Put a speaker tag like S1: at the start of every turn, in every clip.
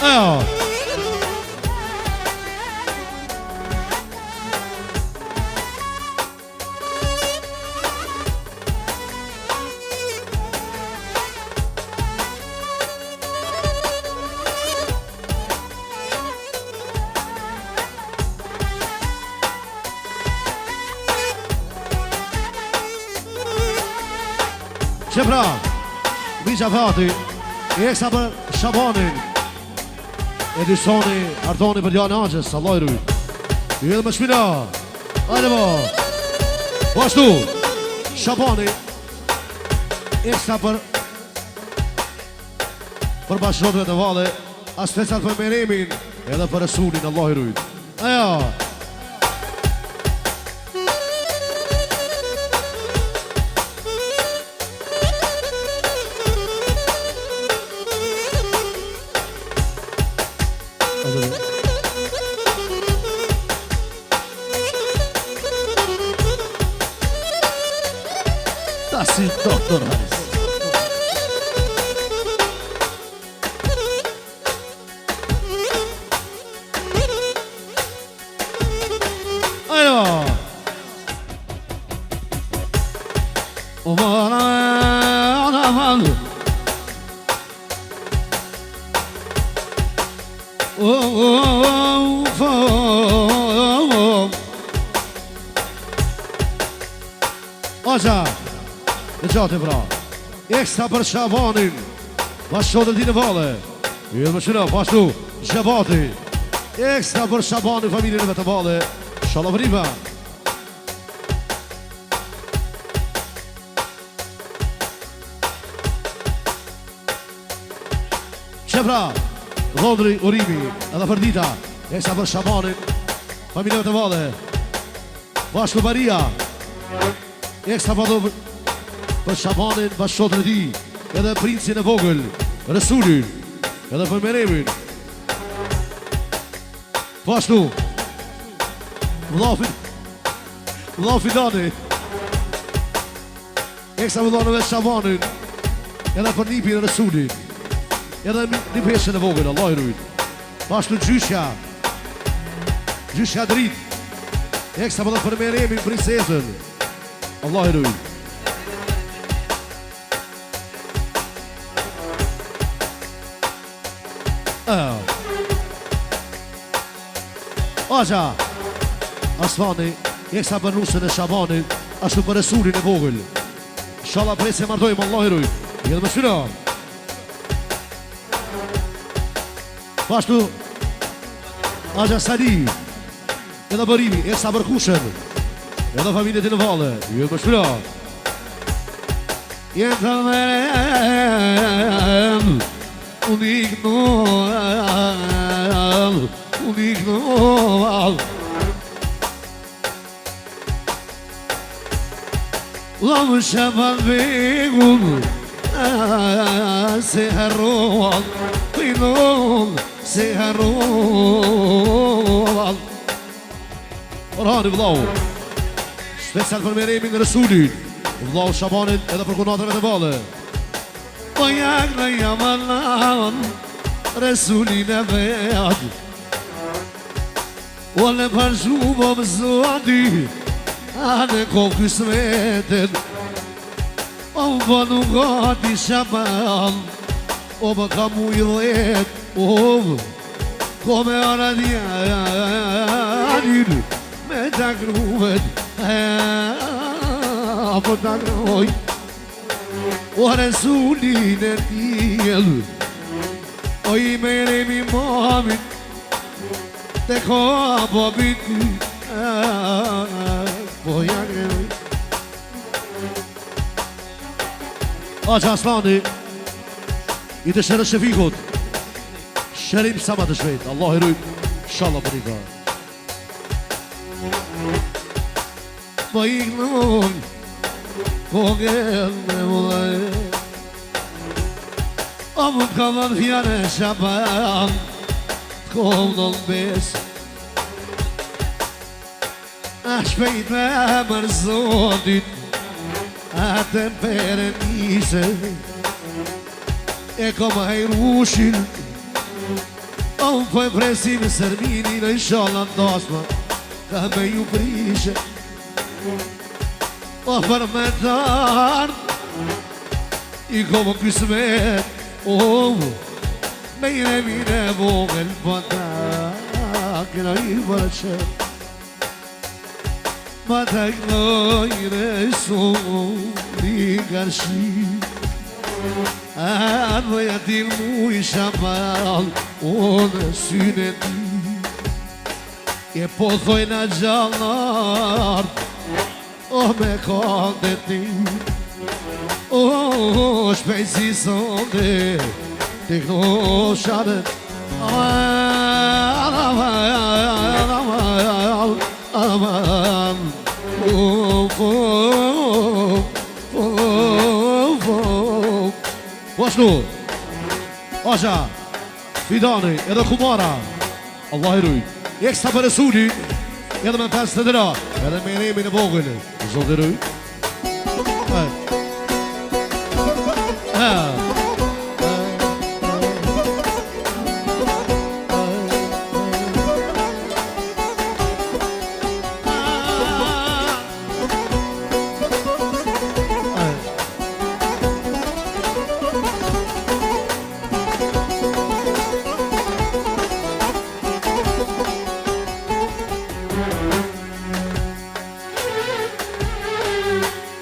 S1: Ajo. Që pra, Misha Fati, i eksa për Shabanin, Edisoni, Artoni për Jan Aqës, Allah i rujt. I edhe më shpina, hajde po. Po ashtu, Shabani, eksa për bashkëtorëve të Valle, as special për Meremin, edhe për Resulin, Allah i rujt. Ajo.
S2: Si doktor Haris.
S1: Ajo. Aja. Në qatë pra, eksta për Shabanin, bashkëtorët e Valle, i edhe më shina, pashtu, Gjebati, eksta për Shabanin, familjen e vetë Valle, Shalavriba. Që pra, Londri, Urimi, edhe për dita, eksta për Shabanin, familjen e vetë Valle, bashkë Maria, eksta për Shabanin, bashkëtorët e ti, edhe princin e vogël, Resulin, edhe për Meremin. Po ashtu, vëlla Fidani, eksa vëllanëve Shabanin, edhe për Nipin e Resulin, edhe një peshen e vogël, Allah i rujt. Po ashtu Gjyshja Drit, eksa për Meremin, princesën, Allah i rujt. Aja, Asfani, eksa për nusën e Shabanit, ashtu për Resulin e vogël. Inshallah prej se mardojmë, Allah i rujt. Edhe më shina. Pashtu, Aja Sali, edhe Bërimi, eksa për Kushen, edhe familjet e në Valle. Edhe më shina. Jenë të merem, unignal, Lamë Shaban begun, se harroal, pinon, se harroal. Orhani vëllau, special për Meremin në Resulin, vëllau Shabanit edhe për konatrëve të Valle. Po jak në jamanan, Resulin e vead, o në përshlubo më zoti, a në kohë kësmetin, o më nuk gati Shaban, o më ka mu i dhet, o ko me aradjanin, me të gruvet, po të groj, o Resulin e tjel, o i Meremi mamit, te ka po biti, po janë. Aqa Aslani, i të shërë Shefikut, shërim sa ma të shvejt, Allah i rujt, shala për i ka. Po i gnon, po gëllë me mullaj, o më ka më në fjane Shaban, t'kom në bes, a shpejt me mërë zotit, atë pere nise, e kom hajrushin, O po e presim sërmini në inshallah ndashma ka me ju prishe O për me darë I komo kismet O me i remine vogël pëta Kena I përqe Ma të knojnë Soni kërshi Dhe jatil mu I shabal O në syne ti Je po thojnë a gjallar O me kande ti O shpejt si sonde Te këno shadet Aman Bashku Asha Fidani edhe Kumara Allah I ruj Jeksta për Resuli Edhe me 5 të dëra Edhe me nemin e vogël Zotë I ruj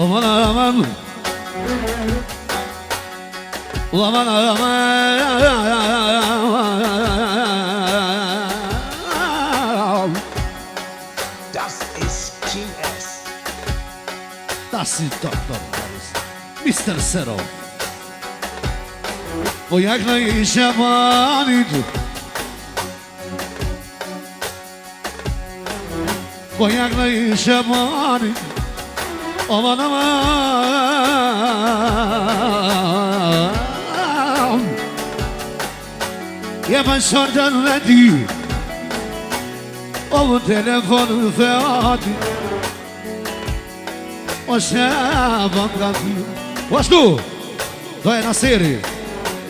S1: Aman aman Aman aman
S3: Das ist King S.
S1: Das ist Dr. Harris Mr. Zero O jak na I shabanit O jak na I shabanit Aman aman Je më shërden dhe ti O më telefon dhe ati O shaban nga ti O ashtu Do e Naseri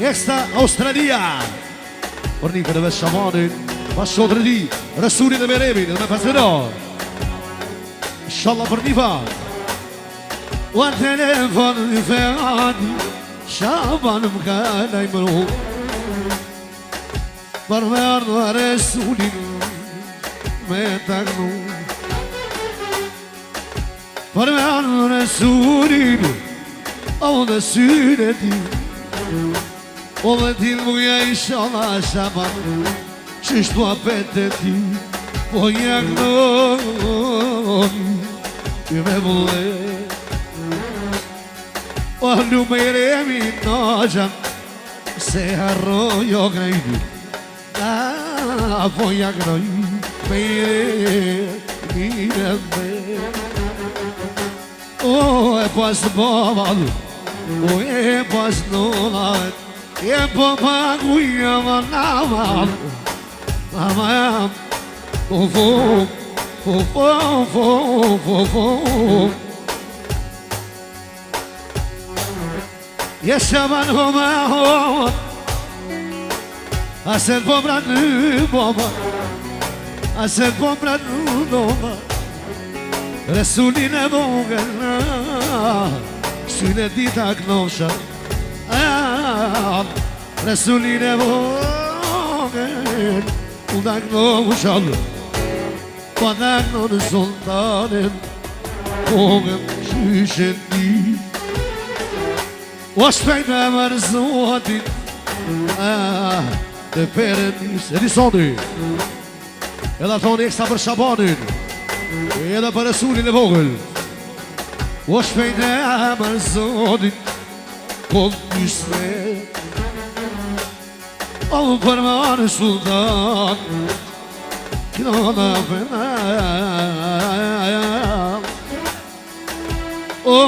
S1: Jeksta Australia Por një për dhe shamanin Ma shodrë di Rësurin dhe Meremin Dhe me pasëron Inshallah për një fan O telefon dhe ati Shaban më i mëru Për me ardhë Resulin Me taknu Për me ardhë Resulin O dhe syre ti O dhe ti muja inshallah Shaban Qishtu apet e ti Po jaknon I me vëlle O numeremi nojan Se harrojo grejdi Po jaknoj Mire me O e pas boval O e pas nolat E po paguja aman Aman Yaşaman homa Asen pobran baba Asen pobran baba Resuline vogël Syne dita knosha Resuline vogël Uda knosha Po da knosha sultanin Vogël qyshen ti O shpejt me mërzotin Të perën Edisoni Edhe atoni eksta për Shabanin Edhe për Resulin e vogël O shpejt me mërzotin Po pysme O për marë sultan Kina da përna O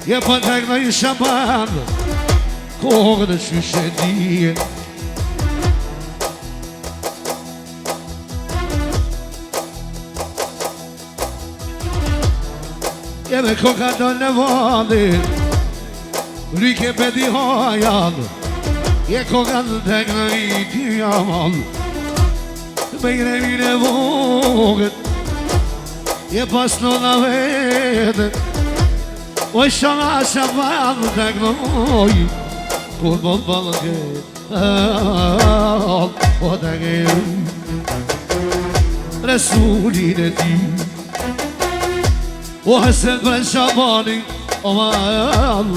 S1: Je për tek në I shaban Kohën e qyshendije Edhe koka do në vadin Rike bedi hajan Je koka në tek në i tjaman Bejre mine vogët Je pas në në vetë Oj shana shaban tek në oj Kur bot balëke O tek e Resulin e ti O hesen për shabanin O man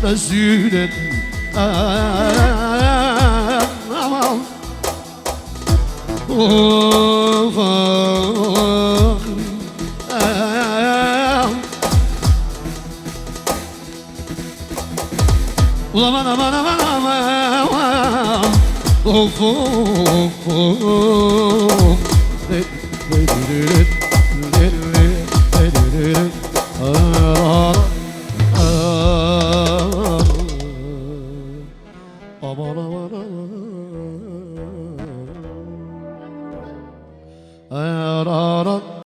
S1: Në syne ti Aman O fakri Aman aman aman aman O fakri